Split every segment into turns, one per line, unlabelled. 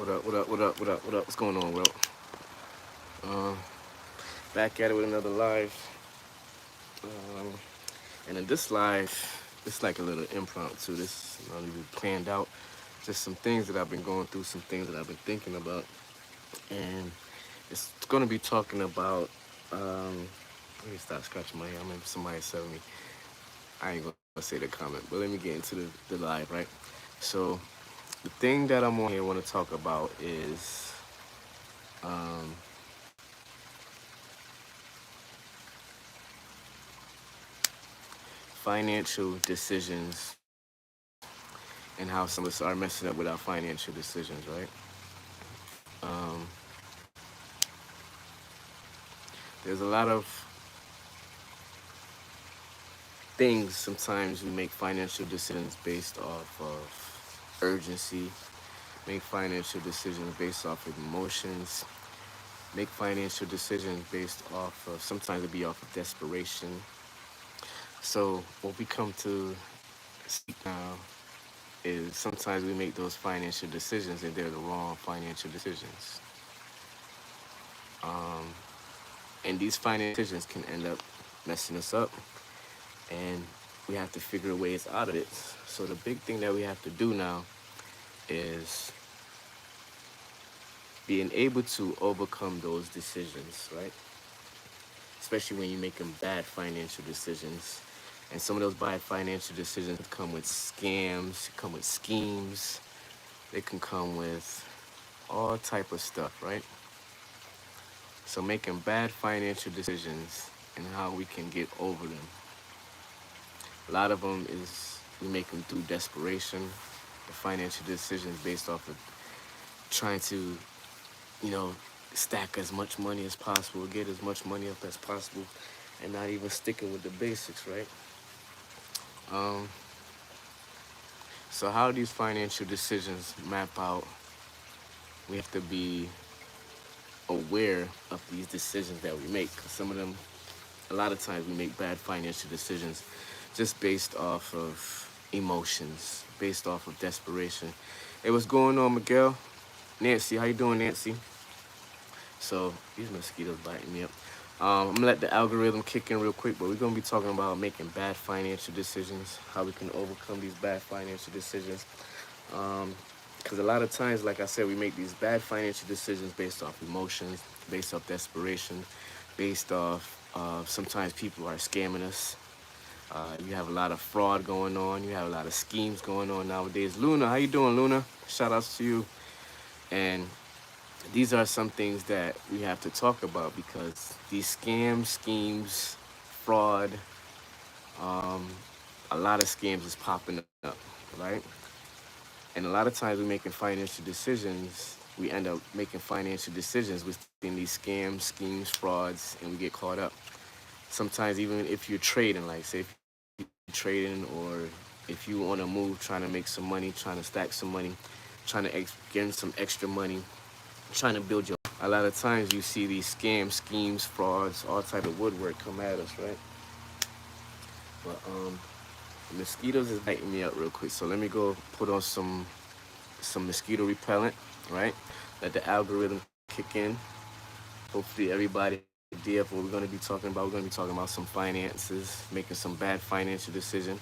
What up? What up? What up? What up? What up? What's going on, bro? Um, Back at it with another live. Um, and in this live, it's like a little impromptu. This is not even planned out. Just some things that I've been going through, some things that I've been thinking about, and it's gonna be talking about. Let me stop scratching my head. I mean, somebody said me. I ain't gonna say the comment, but let me get into the live, right? So the thing that I'm on here want to talk about is um, financial decisions and how some of us are messing up with our financial decisions, right? Um, there's a lot of things sometimes we make financial decisions based off of urgency, make financial decisions based off of emotions, make financial decisions based off of sometimes it be off of desperation. So what we come to speak now is sometimes we make those financial decisions and they're the wrong financial decisions. Um, and these financial decisions can end up messing us up, and we have to figure ways out of it. So the big thing that we have to do now is being able to overcome those decisions, right? Especially when you're making bad financial decisions. And some of those bad financial decisions come with scams, come with schemes, they can come with all type of stuff, right? So making bad financial decisions and how we can get over them. A lot of them is we make them through desperation, the financial decisions based off of trying to, you know, stack as much money as possible, get as much money up as possible, and not even sticking with the basics, right? Um, so how these financial decisions map out, we have to be aware of these decisions that we make. 'Cause some of them, a lot of times we make bad financial decisions just based off of emotions, based off of desperation. Hey, what's going on, Miguel? Nancy, how you doing, Nancy? So these mosquitoes biting me up. I'm gonna let the algorithm kick in real quick, but we're gonna be talking about making bad financial decisions, how we can overcome these bad financial decisions. Because a lot of times, like I said, we make these bad financial decisions based off emotions, based off desperation, based off sometimes people are scamming us. You have a lot of fraud going on. You have a lot of schemes going on nowadays. Luna, how you doing, Luna? Shout outs to you. And these are some things that we have to talk about because these scams, schemes, fraud, um, a lot of scams is popping up, right? And a lot of times we're making financial decisions. We end up making financial decisions within these scams, schemes, frauds, and we get caught up. Sometimes even if you're trading, like say if you're trading or if you on a move trying to make some money, trying to stack some money, trying to get some extra money, trying to build your. A lot of times you see these scams, schemes, frauds, all type of woodwork come at us, right? But the mosquitoes is biting me up real quick, so let me go put on some mosquito repellent, right? Let the algorithm kick in. Hopefully everybody have an idea of what we're going to be talking about. We're going to be talking about some finances, making some bad financial decision,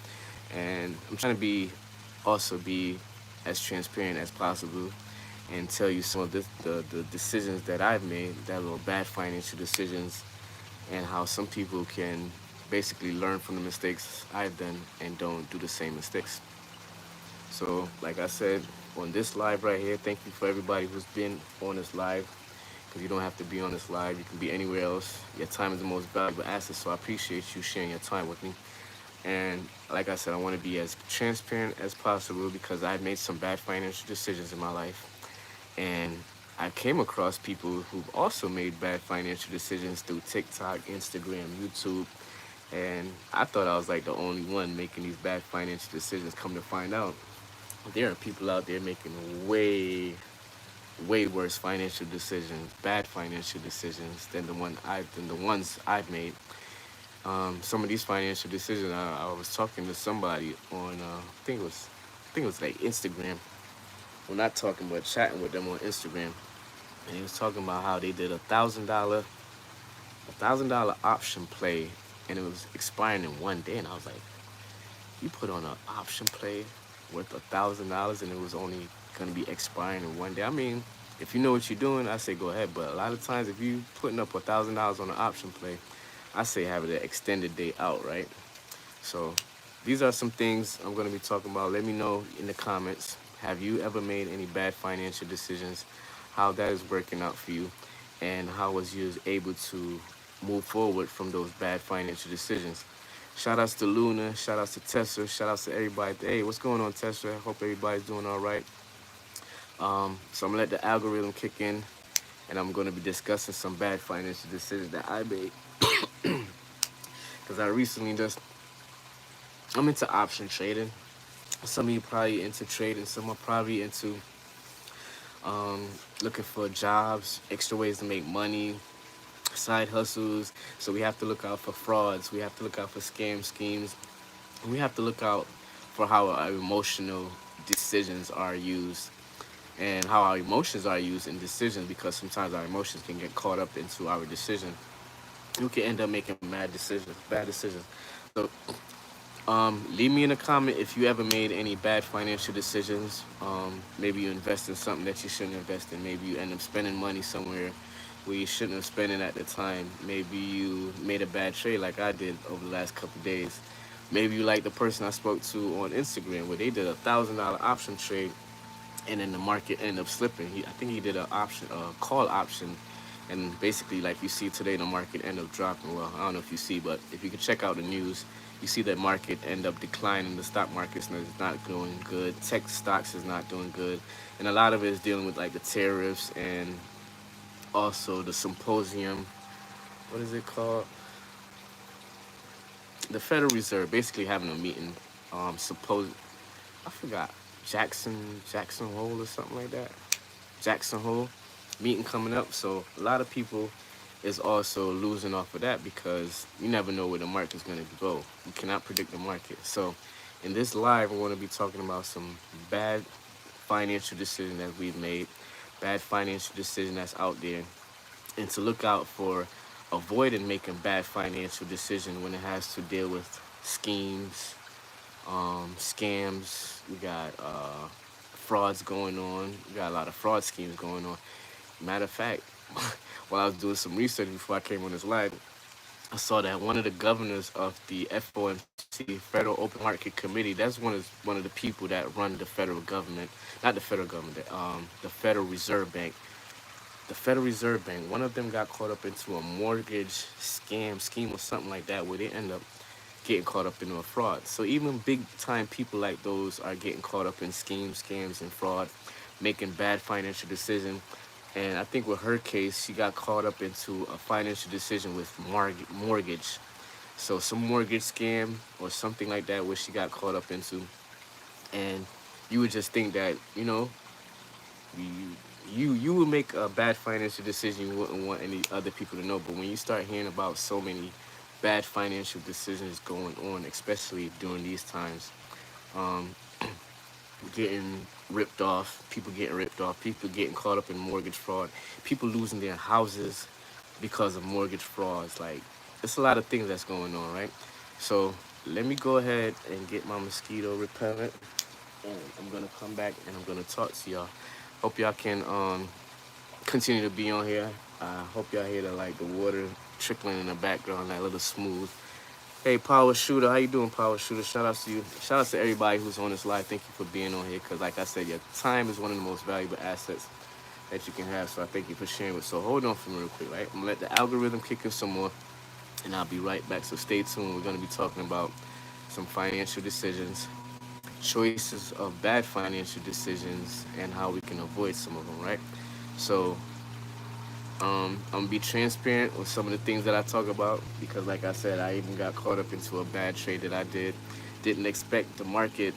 and I'm trying to be as transparent as possible and tell you some of the decisions that I've made that were bad financial decisions and how some people can basically learn from the mistakes I've done and don't do the same mistakes. So, like I said, on this live right here, thank you for everybody who's been on this live. Because you don't have to be on this live, you can be anywhere else. Your time is the most valuable asset, so I appreciate you sharing your time with me. And like I said, I want to be as transparent as possible because I've made some bad financial decisions in my life. And I came across people who've also made bad financial decisions through TikTok, Instagram, YouTube. And I thought I was like the only one making these bad financial decisions. Come to find out, there are people out there making way worse financial decisions, bad financial decisions than the ones I've made. Some of these financial decisions, I was talking to somebody on, I think it was like Instagram, well, not talking, but chatting with them on Instagram, and he was talking about how they did $1,000 option play, and it was expiring in one day. And I was like, you put on an option play worth $1,000, and it was only gonna be expiring in one day. I mean, if you know what you're doing, I say go ahead. But a lot of times, if you putting up $1,000 on an option play, I say have it an extended day out, right? So these are some things I'm gonna be talking about. Let me know in the comments. Have you ever made any bad financial decisions? How that is working out for you, and how was you able to move forward from those bad financial decisions? Shout outs to Luna, shout outs to Tessa, shout outs to everybody. Hey, what's going on, Tessa? Hope everybody's doing all right. So I'm gonna let the algorithm kick in, and I'm gonna be discussing some bad financial decisions that I made. Because I recently I'm into option trading. Some of you probably into trading, some are probably into um, looking for jobs, extra ways to make money, side hustles. So we have to look out for frauds. We have to look out for scam schemes. And we have to look out for how our emotional decisions are used, and how our emotions are used in decisions, because sometimes our emotions can get caught up into our decision. You can end up making bad decisions. So leave me in a comment if you ever made any bad financial decisions. Maybe you invest in something that you shouldn't invest in. Maybe you end up spending money somewhere where you shouldn't have spent it at the time. Maybe you made a bad trade like I did over the last couple of days. Maybe you like the person I spoke to on Instagram where they did $1,000 option trade, and then the market ended up slipping. I think he did a call option, and basically, like you see today, the market ended up dropping. Well, I don't know if you see, but if you could check out the news, you see that market end up declining. The stock market is not doing good. Tech stocks is not doing good, and a lot of it is dealing with like the tariffs and also the symposium. What is it called? The Federal Reserve basically having a meeting. Suppose I forgot Jackson Hole or something like that. Jackson Hole meeting coming up. So a lot of people is also losing off of that, because you never know where the market's going to go. You cannot predict the market. So in this live, we're going to be talking about some bad financial decisions that we've made, bad financial decision that's out there, and to look out for avoiding making bad financial decisions when it has to deal with schemes, scams. We got frauds going on. We got a lot of fraud schemes going on. Matter of fact, while I was doing some research before I came on this live, I saw that one of the governors of the FOMC, Federal Open Market Committee, that's one of the people that run the federal government, not the federal government, the Federal Reserve Bank. The Federal Reserve Bank, one of them got caught up into a mortgage scheme or something like that, where they end up getting caught up into a fraud. So even big time people like those are getting caught up in schemes, scams, and fraud, making bad financial decisions. And I think with her case, she got caught up into a financial decision with mortgage. So some mortgage scam or something like that, where she got caught up into. And you would just think that, you you would make a bad financial decision you wouldn't want any other people to know. But when you start hearing about so many bad financial decisions going on, especially during these times, um, getting ripped off, people getting caught up in mortgage fraud, people losing their houses because of mortgage frauds. Like, it's a lot of things that's going on, right? So let me go ahead and get my mosquito repellent, and I'm gonna come back and I'm gonna talk to y'all. Hope y'all can continue to be on here. I hope y'all hear the water trickling in the background, that little smooth. Hey, Power Shooter, how you doing, Power Shooter? Shout out to you. Shout out to everybody who's on this live. Thank you for being on here, because like I said, your time is one of the most valuable assets that you can have. So I thank you for sharing it. So hold on for me real quick, right? I'm gonna let the algorithm kick in some more, and I'll be right back. So stay tuned. We're gonna be talking about some financial decisions, choices of bad financial decisions, and how we can avoid some of them, right? So I'm gonna be transparent with some of the things that I talk about, because, like I said, I even got caught up into a bad trade that I did. Didn't expect the market.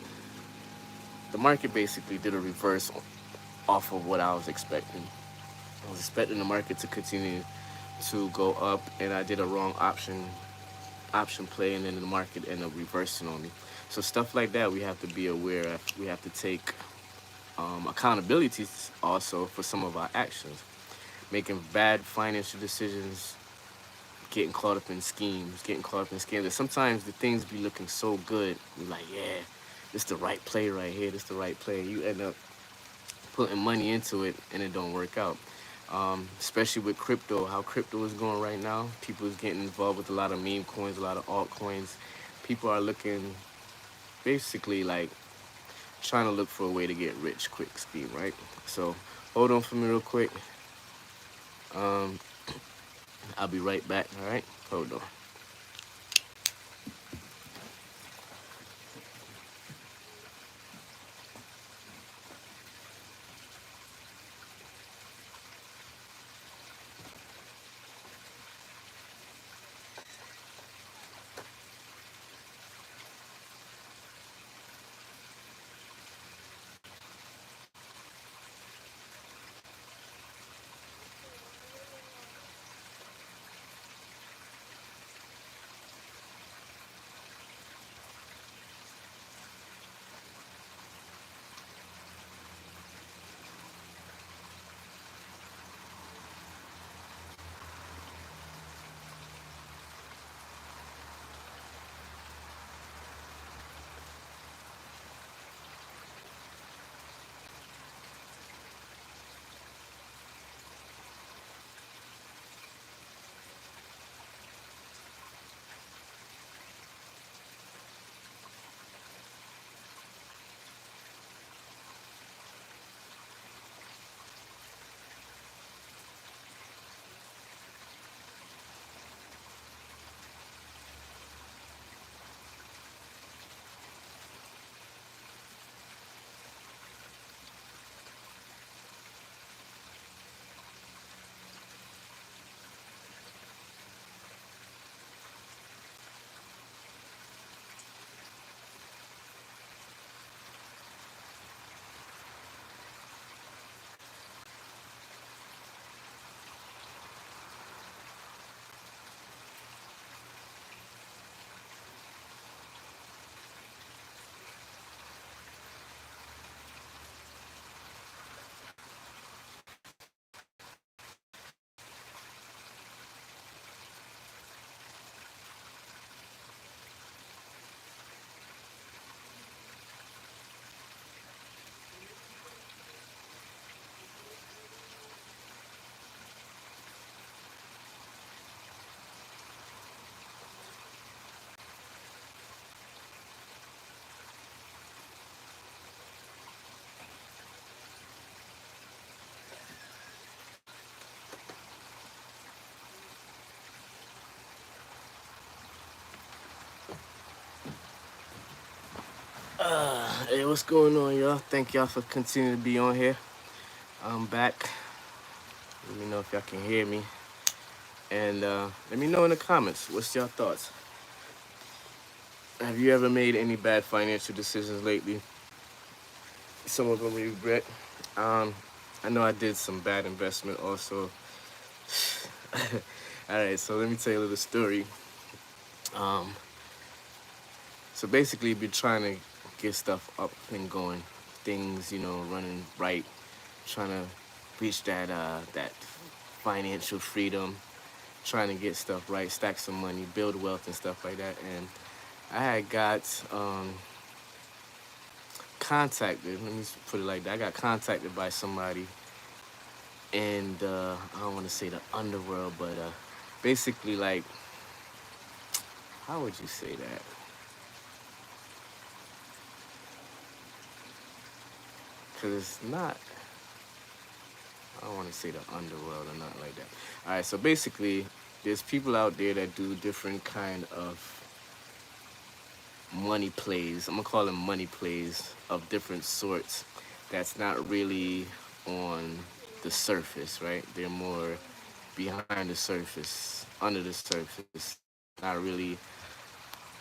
The market basically did a reverse off of what I was expecting. I was expecting the market to continue to go up, and I did a wrong option play, and then the market ended up reversing on me. So stuff like that we have to be aware of. We have to take accountabilities also for some of our actions, making bad financial decisions, getting caught up in schemes, getting caught up in scams. And sometimes the things be looking so good, you're like, yeah, this the right play right here, this the right play. You end up putting money into it and it don't work out. Especially with crypto, how crypto is going right now. People is getting involved with a lot of meme coins, a lot of altcoins. People are looking basically like trying to look for a way to get rich quick scheme, right? So hold on for me real quick. Um, I'll be right back. All right, hold on. Hey, what's going on, y'all? Thank y'all for continuing to be on here. I'm back. Let me know if y'all can hear me. And let me know in the comments, what's your thoughts? Have you ever made any bad financial decisions lately? Some of them you regret. Um, I know I did some bad investment also. All right, so let me tell you a little story. Um, so basically, been trying to get stuff up and going, things running right, trying to reach that financial freedom, trying to get stuff right, stack some money, build wealth and stuff like that. And I had got contacted. Let me put it like that. I got contacted by somebody in I don't want to say the underworld, but basically like, how would you say that? Because it's not. I don't want to say the underworld or not like that. All right, so basically, there's people out there that do different kind of money plays. I'm gonna call them money plays of different sorts. That's not really on the surface, right? They're more behind the surface, under the surface, not really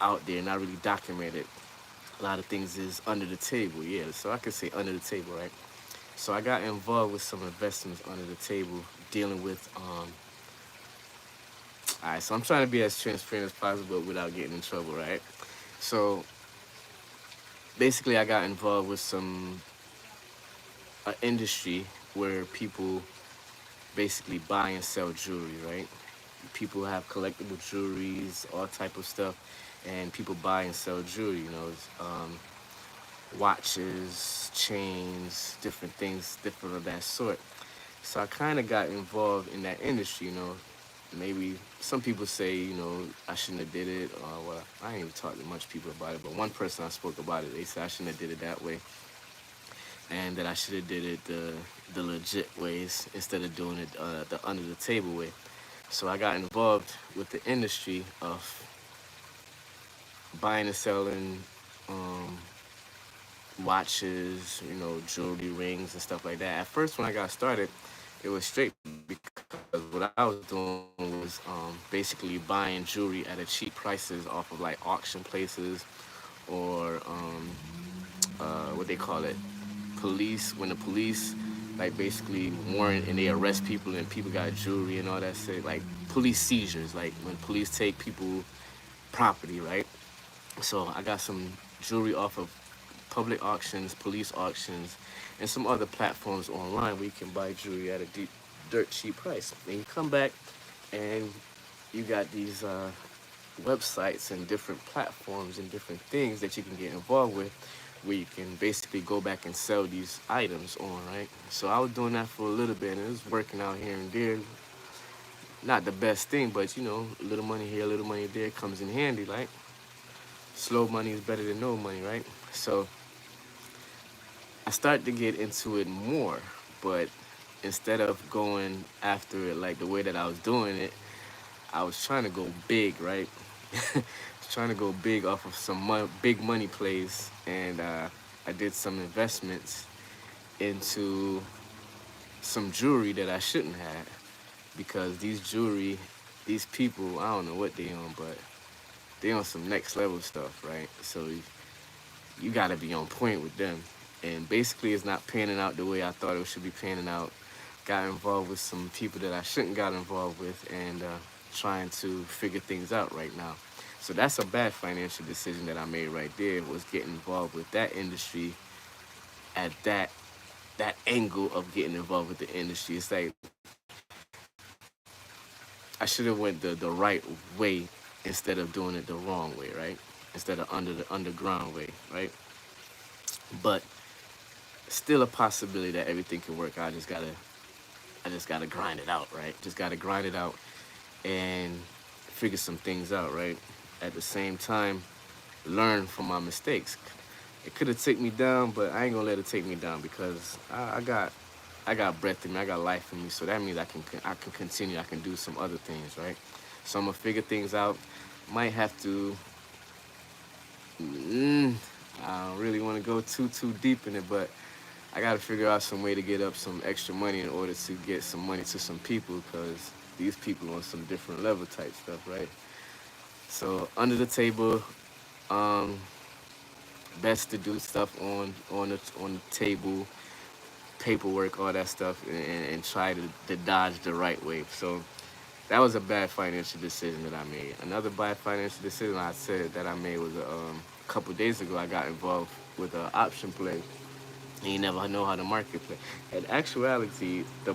out there, not really documented. A lot of things is under the table, yeah. So I could say under the table, right? So I got involved with some investments under the table, dealing with. All right, so I'm trying to be as transparent as possible without getting in trouble, right? So basically, I got involved with some an industry where people basically buy and sell jewelry, right? People have collectible jewelries, all type of stuff, and people buy and sell jewelry. Watches, chains, different things, different of that sort. So I kind of got involved in that industry. Maybe some people say, I shouldn't have did it. Well, I ain't even talked to much people about it, but one person I spoke about it, they said I shouldn't have did it that way, and that I should have did it the legit ways instead of doing it the under the table way. So I got involved with the industry of buying and selling um, watches, jewelry, rings, and stuff like that. At first, when I got started, it was straight because what I was doing was basically buying jewelry at a cheap prices off of like auction places or what they call it, police. When the police like basically warrant and they arrest people and people got jewelry and all that shit, like police seizures, like when police take people property, right? So I got some jewelry off of public auctions, police auctions, and some other platforms online where you can buy jewelry at a dirt cheap price. And you come back and you got these websites and different platforms and different things that you can get involved with where you can basically go back and sell these items on, right? So I was doing that for a little bit and it was working out here and there. Not the best thing, but a little money here, a little money there comes in handy, like slow money is better than no money, right? So I started to get into it more, but instead of going after it like the way that I was doing it, I was trying to go big, right? Trying to go big off of some big money plays, and I did some investments into some jewelry that I shouldn't have because these people, I don't know what they on, but they on some next level stuff, right? So you got to be on point with them. And basically, it's not panning out the way I thought it should be panning out. Got involved with some people that I shouldn't got involved with, and trying to figure things out right now. So that's a bad financial decision that I made right there. Was getting involved with that industry at that angle of getting involved with the industry. It's like I should have went the right way instead of doing it the wrong way, right? Instead of under the underground way, right? But still a possibility that everything can work out. I just gotta grind it out, right? Just gotta grind it out and figure some things out, right? At the same time, learn from my mistakes. It could have taken me down, but I ain't gonna let it take me down because I got breath in me, I got life in me. So that means I can continue. I can do some other things, right? So I'm gonna figure things out. Might have to. Mm, I don't really want to go too deep in it, but I got to figure out some way to get up some extra money in order to get some money to some people because these people on some different level type stuff, right? So under the table, um, best to do stuff on the table, paperwork, all that stuff, and try to dodge the right way. So that was a bad financial decision that I made. Another bad financial decision I said that I made was a couple days ago. I got involved with an option play, and you never know how the market play. In actuality, the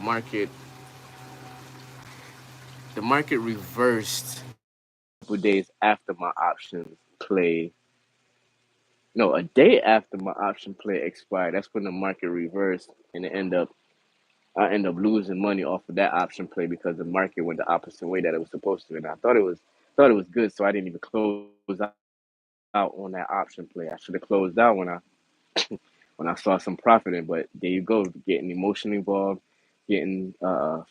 market reversed a couple days after my options play. No, a day after my option play expired. That's when the market reversed, and I end up losing money off of that option play because the market went the opposite way that it was supposed to. And I thought it was good, so I didn't even close out on that option play. I should have closed out when I saw some profit in. But there you go, getting emotion involved, getting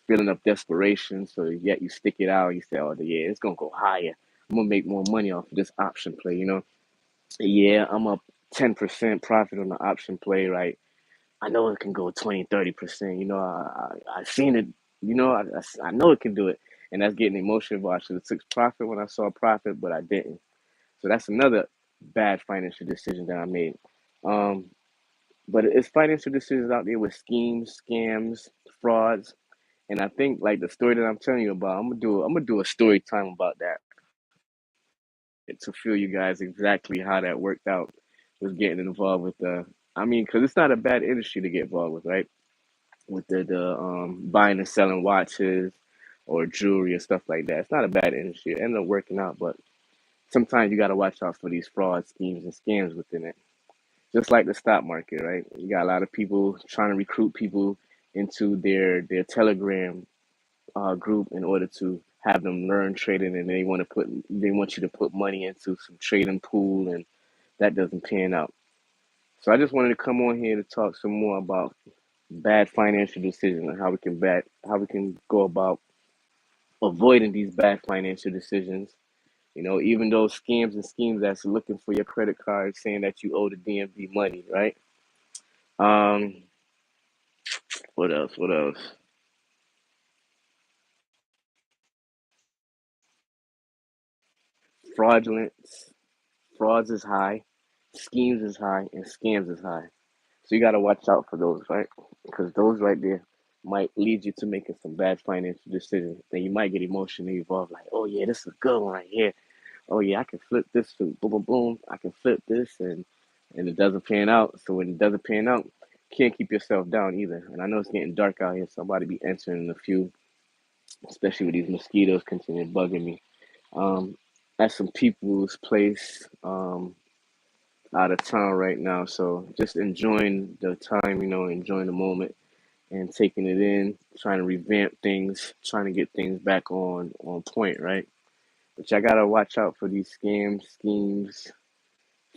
feeling of desperation. So yet you stick it out. You say, "Oh, yeah, it's gonna go higher. I'm gonna make more money off of this option play." Yeah, I'm up 10% profit on the option play, right? I know it can go 20, 30%. I've seen it. I know it can do it. And that's getting emotional. I should have took profit when I saw profit, but I didn't. So that's another bad financial decision that I made. Um, but it's financial decisions out there with schemes, scams, frauds, and I think like the story that I'm telling you about, I'm gonna do a story time about that to feel you guys exactly how that worked out. Was getting involved with the I mean, because it's not a bad industry to get involved with, right? With the buying and selling watches or jewelry and stuff like that. It's not a bad industry. It ended up working out, but sometimes you got to watch out for these fraud schemes and scams within it. Just like the stock market, right? You got a lot of people trying to recruit people into their Telegram group in order to have them learn trading, and they want you to put money into some trading pool, and that doesn't pan out. So I just wanted to come on here to talk some more about bad financial decisions and how we can go about avoiding these bad financial decisions. You know, even those scams and schemes that's looking for your credit card, saying that you owe the DMV money, right? Um, what else? What else? Fraudulence, frauds is high, schemes is high, and scams is high. So you got to watch out for those, right? Because those right there might lead you to making some bad financial decisions. Then you might get emotionally involved, like, oh yeah, this is a good one right here. Oh yeah, I can flip this, boom, boom, boom. I can flip this, and it doesn't pan out. So when it doesn't pan out, you can't keep yourself down either. And I know it's getting dark out here, so I'm about to be answering a few, especially with these mosquitoes continue bugging me. Um, at some people's place, out of town right now, so just enjoying the time, enjoying the moment and taking it in, trying to revamp things, trying to get things back on point, right? But y'all gotta watch out for these scams, schemes,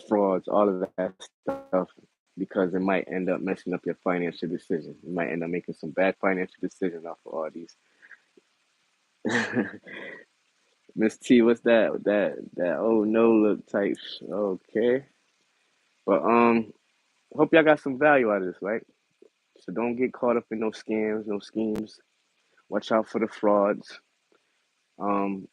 frauds, all of that stuff, because it might end up messing up your financial decision. You might end up making some bad financial decisions off of all these. Miss T, what's that? That oh no look type. Okay, but hope y'all got some value out of this, right? So don't get caught up in no scams, no schemes. Watch out for the frauds. Um,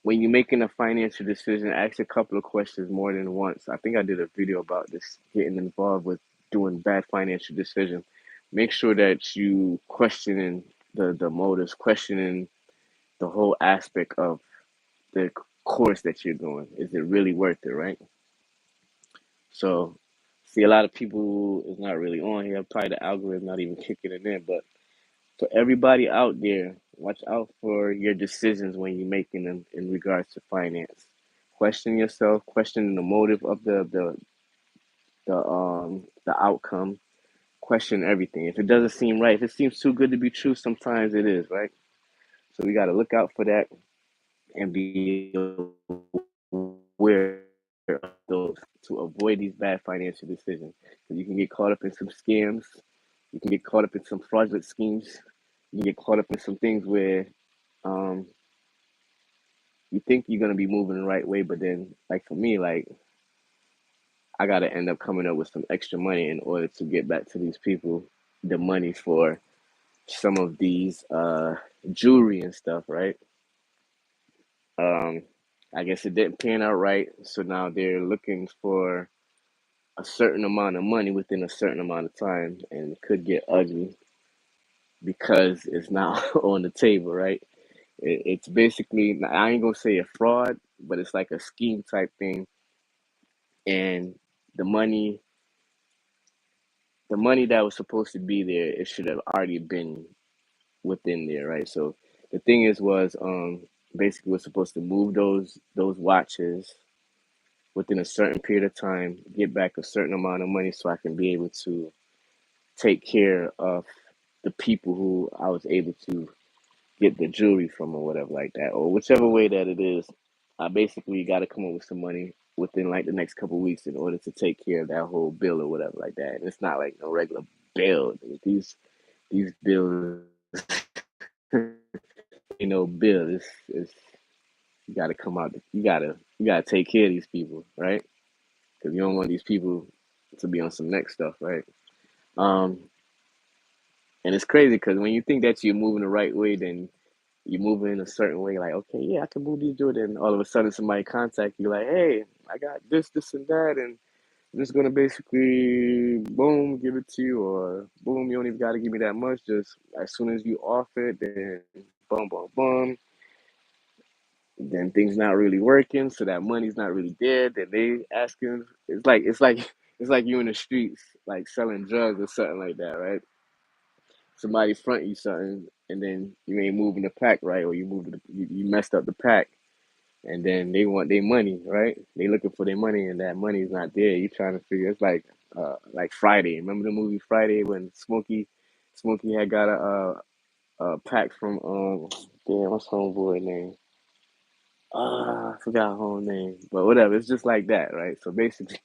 when you're making a financial decision, ask a couple of questions more than once. I think I did a video about this, getting involved with doing bad financial decisions. Make sure that you questioning the motives, questioning the whole aspect of the course that you're doing. Is it really worth it, right? So, see, a lot of people is not really on here. Probably the algorithm not even kicking it in, but for everybody out there, watch out for your decisions when you're making them in regards to finance. Question yourself, question the motive of the outcome, question everything. If it doesn't seem right, if it seems too good to be true, sometimes it is, right? So we gotta look out for that and be aware of those to avoid these bad financial decisions. Because you can get caught up in some scams, you can get caught up in some fraudulent schemes, you can get caught up in some things where um, you think you're gonna be moving the right way, but then, like for me, like I gotta end up coming up with some extra money in order to get back to these people the money for some of these jewelry and stuff, right? Um, I guess it didn't pan out right, so now they're looking for a certain amount of money within a certain amount of time, and it could get ugly because it's now on the table, right? It's basically, I ain't gonna say a fraud, but it's like a scheme type thing, and the money, the money that was supposed to be there, it should have already been within there, right? So the thing was basically we're supposed to move those watches within a certain period of time, get back a certain amount of money so I can be able to take care of the people who I was able to get the jewelry from or whatever like that, or whichever way that it is. I basically got to come up with some money within like the next couple of weeks in order to take care of that whole bill or whatever like that. And it's not like no regular bill. These bills, bill. It's you got to come out. You gotta take care of these people, right? Because you don't want these people to be on some next stuff, right? Um, and it's crazy because when you think that you're moving the right way, then you move in a certain way, like, okay, yeah, I can move these Jordan. All of a sudden, somebody contact you, like, hey, I got this, and that, and I'm just gonna basically, boom, give it to you, or boom, you don't even gotta give me that much. Just as soon as you off it, then boom, boom, boom. Then things not really working, so that money's not really there. Then they asking, it's like It's like you in the streets, like selling drugs or something like that, right? Somebody front you something, and then you ain't moving the pack right, or you messed up the pack, and then they want their money, right? They looking for their money, and that money's not there. You trying to figure. It's like Friday. Remember the movie Friday when Smokey had got a pack from damn, what's homeboy name? I forgot her whole name, but whatever. It's just like that, right? So basically,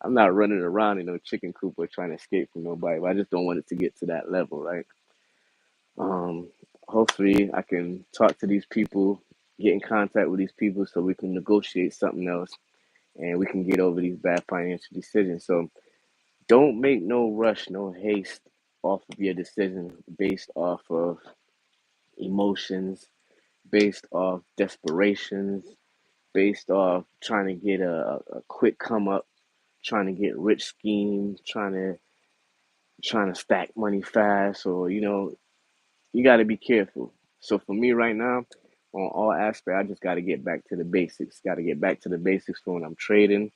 I'm not running around in no chicken coop or trying to escape from nobody. But I just don't want it to get to that level, right? Um, Hopefully, I can talk to these people, get in contact with these people, so we can negotiate something else, and we can get over these bad financial decisions. So don't make no rush, no haste off of your decision based off of emotions, based off desperations, based off trying to get a quick come up, trying to get rich scheme, trying to stack money fast, or you got to be careful. So for me right now, on all aspects, I just got to get back to the basics. Got to get back to the basics for when I'm trading.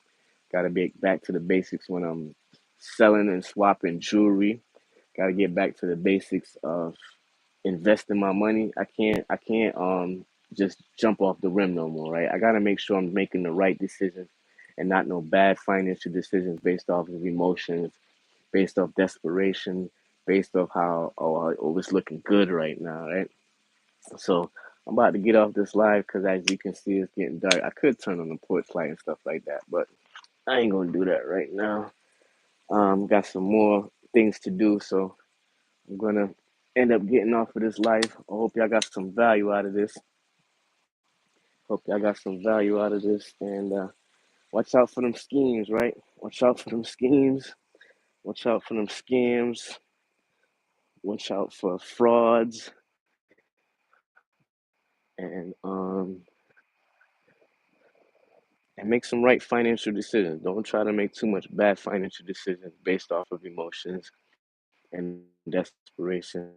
Got to get back to the basics when I'm selling and swapping jewelry. Got to get back to the basics of investing my money. I can't just jump off the rim no more, right? I got to make sure I'm making the right decisions and not no bad financial decisions based off of emotions, based off desperation, based off how oh it's looking good right now, right? So I'm about to get off this live because as you can see, it's getting dark. I could turn on the porch light and stuff like that, but I ain't gonna do that right now. Got some more things to do, so I'm gonna end up getting off of this life. I hope y'all got some value out of this. Hope y'all got some value out of this, and watch out for them schemes, right? Watch out for them schemes. Watch out for them scams. Watch out for frauds, and make some right financial decisions. Don't try to make too much bad financial decisions based off of emotions and desperation.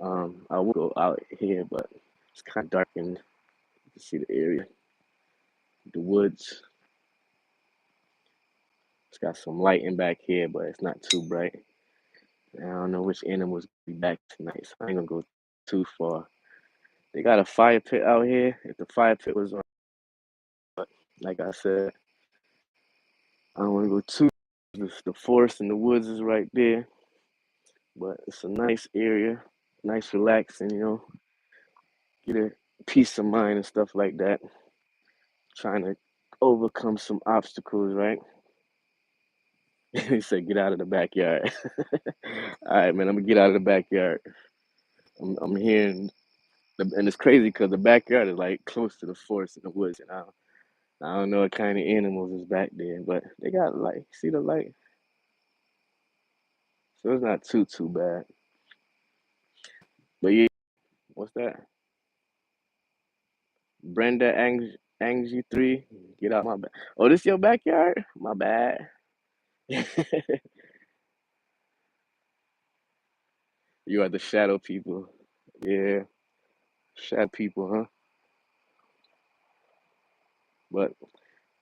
I will go out here, but it's kind of dark and you can see the area, the woods. It's got some lighting back here, but it's not too bright. I don't know which animals will be back tonight, so I ain't gonna go too far. They got a fire pit out here. If the fire pit was on, but like I said, I don't want to go too. The forest and the woods is right there, but it's a nice area, nice relaxing. Get a peace of mind and stuff like that. Trying to overcome some obstacles, right? He said, "Get out of the backyard." All right, man. I'm gonna get out of the backyard. I'm hearing, and it's crazy because the backyard is like close to the forest and the woods, and I don't know what kind of animals is back there, but they got light. See the light, so it's not too bad. But yeah, what's that? Brenda Angie 3, get out my back. Oh, this your backyard? My bad. You are the shadow people. Yeah, shadow people, huh? But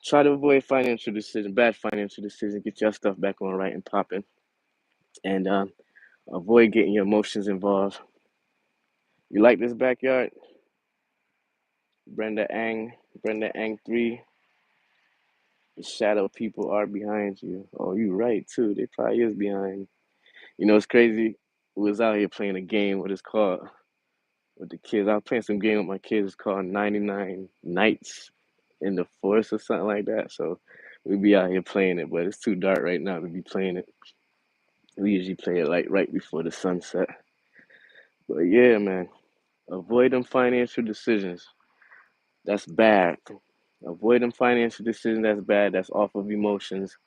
try to avoid bad financial decisions. Get your stuff back on right and popping, and avoid getting your emotions involved. You like this backyard, Brenda Ang, Brenda Ang 3. The shadow people are behind you. Oh, you right too. They probably is behind. It's crazy. We was out here playing a game. What it's called with the kids. I was playing some game with my kids. It's called 99 Nights in the Forest or something like that. So we be out here playing it, but it's too dark right now to be playing it. We usually play it like right before the sunset. But yeah, man, avoid them financial decisions. That's bad. Avoid them financial decisions. That's bad. That's off of emotions.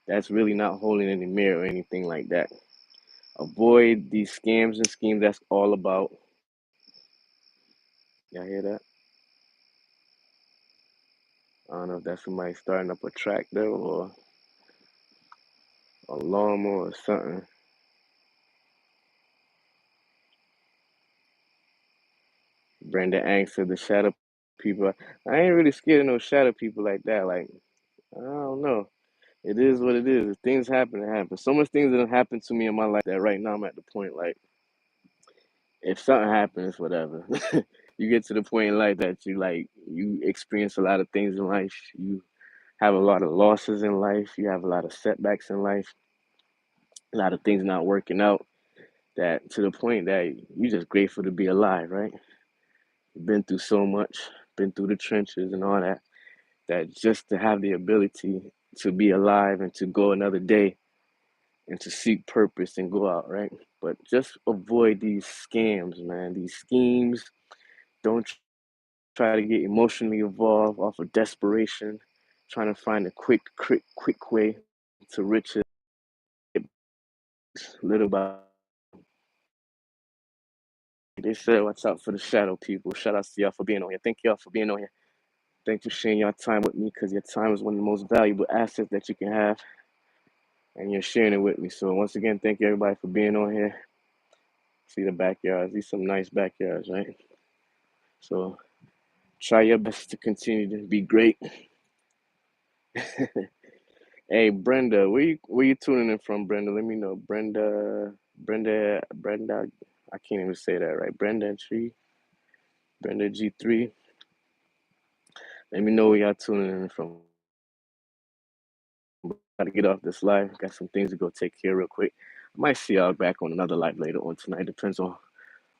That's really not holding any mirror or anything like that. Avoid these scams and schemes. That's all about. Y'all hear that? I don't know if that's somebody starting up a tractor or a lawnmower or something. Brenda Ang said the shadow people. I ain't really scared of no shadow people like that. Like, I don't know. It is what it is. If things happen, it happens. So much things that have happened to me in my life that right now I'm at the point like if something happens, whatever. You get to the point in life that you experience a lot of things in life. You have a lot of losses in life. You have a lot of setbacks in life. A lot of things not working out. That to the point that you're just grateful to be alive, right? You've been through so much, been through the trenches and all that. That just to have the ability to be alive and to go another day and to seek purpose and go out, right? But just avoid these scams, man. These schemes. Don't try to get emotionally involved off of desperation, trying to find a quick way to riches little by. They said, watch out for the shadow people. Shout out to y'all for being on here. Thank y'all for being on here. Thanks for sharing your time with me because your time is one of the most valuable assets that you can have, and you're sharing it with me. So once again, thank you everybody for being on here. See the backyards. These some nice backyards, right? So try your best to continue to be great. Hey Brenda, where you tuning in from, Brenda? Let me know. Brenda. I can't even say that right. Brenda G3. Let me know where y'all tuning in from. Got to get off this live. Got some things to go take care of real quick. I might see y'all back on another live later on tonight. Depends on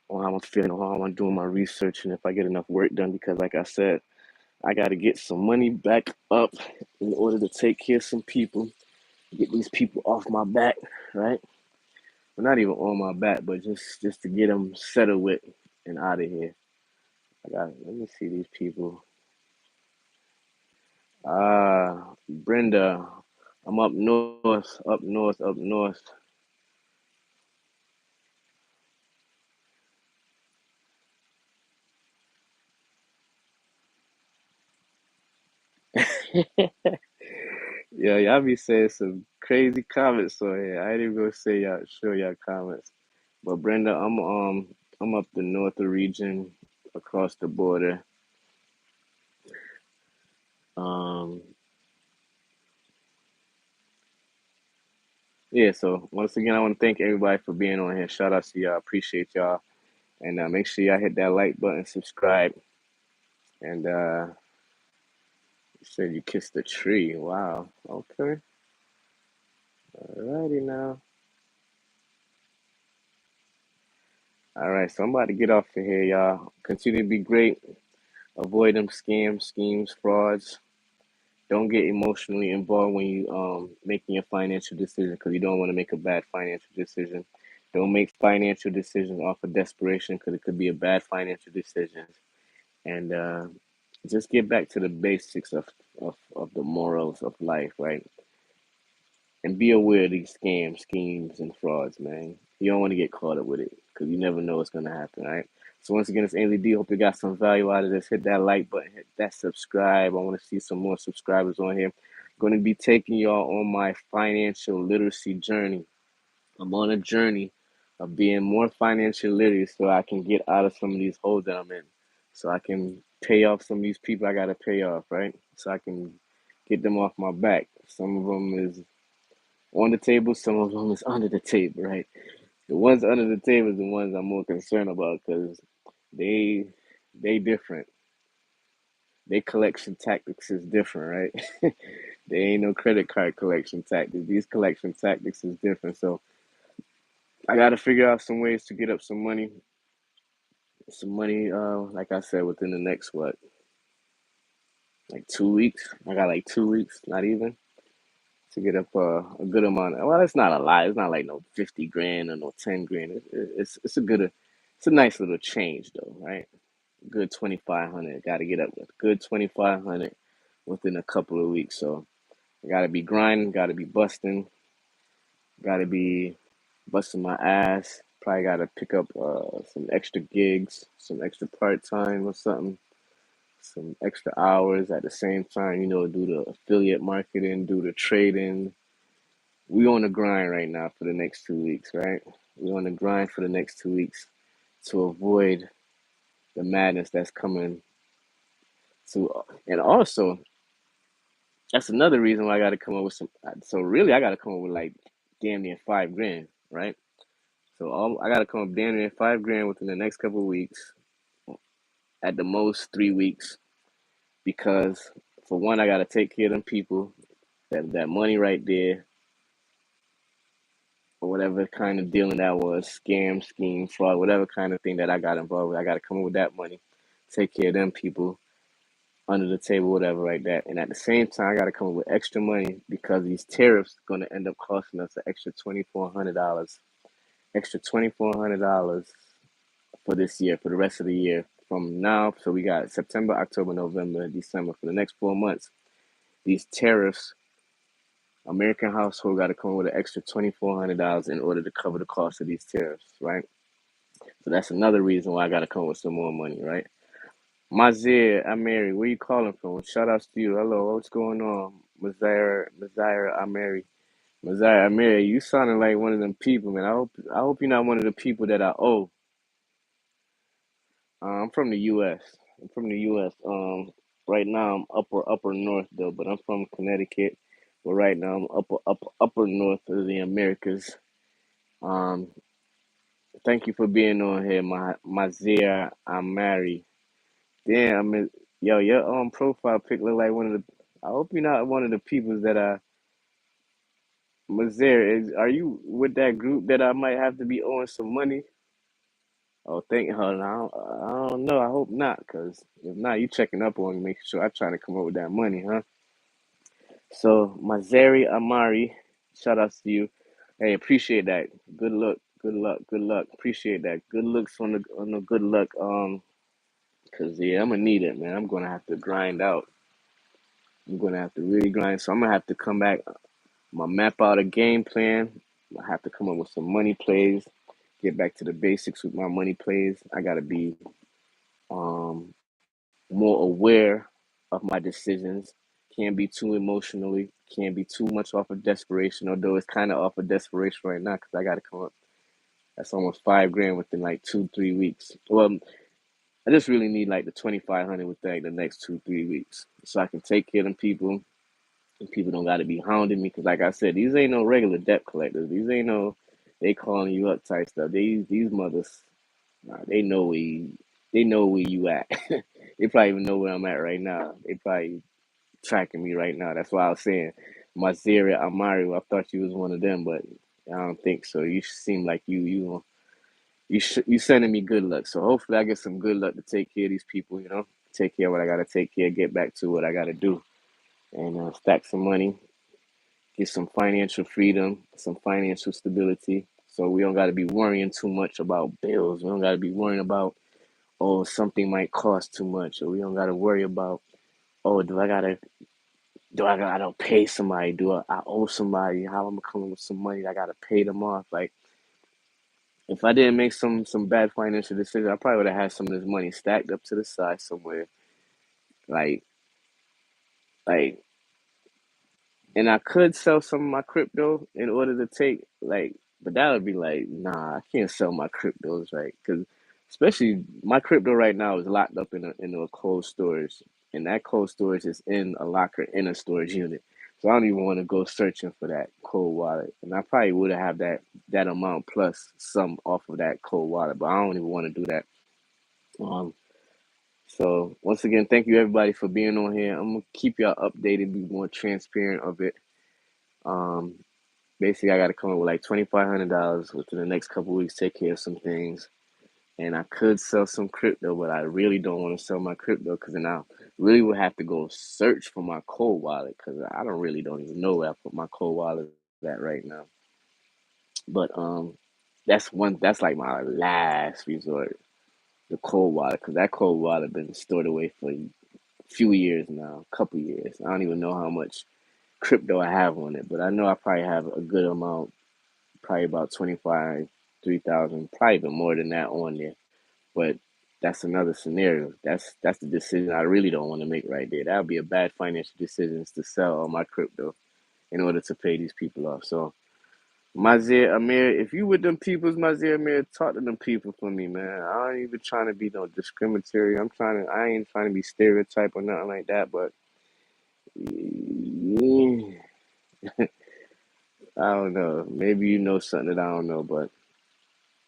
how I'm feeling, or how I'm doing my research, and if I get enough work done. Because like I said, I got to get some money back up in order to take care of some people, get these people off my back, right? Well, not even on my back, but just to get them settled with and out of here. Let me see these people. Brenda, I'm up north, up north, up north. Yeah, y'all be saying some crazy comments on here. I ain't even gonna say y'all show y'all comments. But Brenda, I'm up the north region across the border. Um yeah, so once again I wanna thank everybody for being on here. Shout out to y'all, appreciate y'all. And make sure y'all hit that like button, subscribe, and you said you kissed the tree. Wow. Okay. Alrighty now. All right, so I'm about to get off of here, y'all. Continue to be great. Avoid them scams, schemes, frauds. Don't get emotionally involved when you making your financial decision because you don't want to make a bad financial decision. Don't make financial decisions off of desperation because it could be a bad financial decision. And just get back to the basics of the morals of life, right? And be aware of these scams, schemes, and frauds, man. You don't want to get caught up with it because you never know what's going to happen, right? So once again, it's Ainley D. Hope you got some value out of this. Hit that like button, hit that subscribe. I want to see some more subscribers on here. I'm going to be taking y'all on my financial literacy journey. I'm on a journey of being more financially literate so I can get out of some of these holes that I'm in. So I can pay off some of these people I got to pay off, right? So I can get them off my back. Some of them is on the table, some of them is under the table, right? The ones under the table is the ones I'm more concerned about because they they different. Their collection tactics is different, right? They ain't no credit card collection tactics. These collection tactics is different. So I got to figure out some ways to get up some money. Like I said, within the next like 2 weeks. I got like 2 weeks, not even, to get up a good amount. Well, it's not a lot. It's not like no 50 grand or no 10 grand. It's a it's a nice little change though, right? Good 2,500. Got to get up with good 2,500 within a couple of weeks. So I got to be grinding. Got to be busting. Got to be busting my ass. Probably got to pick up some extra gigs, some extra part time or something, some extra hours at the same time. Do the affiliate marketing, do the trading. We on the grind right now for the next 2 weeks, right? We on the grind for the next 2 weeks to avoid the madness that's coming to, and also that's another reason why I got to come up with some. So really, I got to come up with like damn near 5 grand, right? So I got to come up damn near 5 grand within the next couple of weeks, at the most 3 weeks, because for one, I got to take care of them people. That money right there, or whatever kind of dealing that was, scam, scheme, fraud, whatever kind of thing that I got involved with, I got to come up with that money, take care of them people under the table, whatever, like that. And at the same time, I got to come up with extra money because these tariffs going to end up costing us an extra $2,400, extra $2,400 for this year, for the rest of the year. From now, so we got September, October, November, December, for the next 4 months. These tariffs, American household got to come up with an extra $2,400 in order to cover the cost of these tariffs, right? So that's another reason why I got to come up with some more money, right? Mazir, Amiri, where you calling from? Shout outs to you. Hello, what's going on? Mazir, Amiri. Mazir, Amiri, you sounding like one of them people, man. I hope you're not one of the people that I owe. I'm from the U.S. I'm from the U.S. Right now I'm upper north though, but I'm from Connecticut. But right now I'm upper north of the Americas. Um, Thank you for being on here, Mazir Amari. Damn, I mean, yo, your profile pic look like one of the. I hope you're not one of the peoples that Mazir, are you with that group that I might have to be owing some money? Oh, thank her. I don't know. I hope not, cause if not, you checking up on me, making sure I trying to come up with that money, huh? So, Mazeri Amari, shout outs to you. Hey, appreciate that. Good luck. Good luck. Good luck. Appreciate that. Good looks on the good luck. Cause yeah, I'm gonna need it, man. I'm gonna have to grind out. I'm gonna have to really grind. So I'm gonna have to come back. I'm gonna map out a game plan. I have to come up with some money plays. Get back to the basics with my money plays. I gotta be um more aware of my decisions. Can't be too emotionally. Can't be too much off of desperation. Although it's kind of off of desperation right now because I gotta come up. That's almost 5 grand within like 2 3 weeks. Well, I just really need like the 2,500 within like the next 2 3 weeks, so I can take care of them people. And people don't got to be hounding me because, like I said, these ain't no regular debt collectors. These ain't no they calling you up type stuff. These mothers, nah, they know where you at. They probably even know where I'm at right now. They probably tracking me right now. That's why I was saying, Mazira Amari. I thought you was one of them, but I don't think so. You seem like you sending me good luck. So hopefully I get some good luck to take care of these people. Take care of what I gotta take care. Get back to what I gotta do, and stack some money, get some financial freedom, some financial stability. So we don't gotta be worrying too much about bills. We don't gotta be worrying about, oh, something might cost too much, or we don't gotta worry about, oh, do I gotta pay somebody? Do I owe somebody? How am I coming with some money? I gotta pay them off. Like if I didn't make some bad financial decisions, I probably would have had some of this money stacked up to the side somewhere. Like like and I could sell some of my crypto in order to take but that would be like, nah, I can't sell my cryptos, right? Because especially my crypto right now is locked up in a cold storage, and that cold storage is in a locker in a storage unit. So I don't even want to go searching for that cold wallet, and I probably would have that amount plus some off of that cold wallet, but I don't even want to do that. Um, so once again, thank you everybody for being on here. I'm gonna keep y'all updated, be more transparent of it. Um, Basically, I got to come up with like $2,500 within the next couple weeks, take care of some things, and I could sell some crypto, but I really don't want to sell my crypto because then I really would have to go search for my cold wallet because I don't even know where I put my cold wallet at right now. But that's like my last resort, the cold wallet, because that cold wallet been stored away for a few years now, a couple years. I don't even know how much crypto I have on it, but I know I probably have a good amount, probably about 25, 3,000, probably even more than that on there. But that's another scenario. That's the decision I really don't want to make right there. That would be a bad financial decision is to sell all my crypto in order to pay these people off. So Mazir Amir, if you with them peoples, Mazir Amir, talk to them people for me, man. I ain't even trying to be no discriminatory. I ain't trying to be stereotype or nothing like that, but I don't know. Maybe you know something that I don't know, but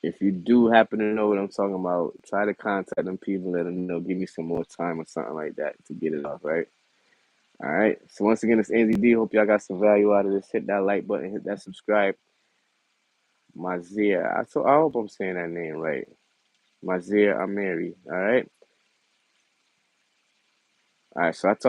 if you do happen to know what I'm talking about, try to contact them people, let them know, give me some more time or something like that to get it off, right? All right. So once again, it's Andy D. Hope y'all got some value out of this. Hit that like button, hit that subscribe. Mazia. I hope I'm saying that name right. Mazia Amiri. All right. All right. So I talked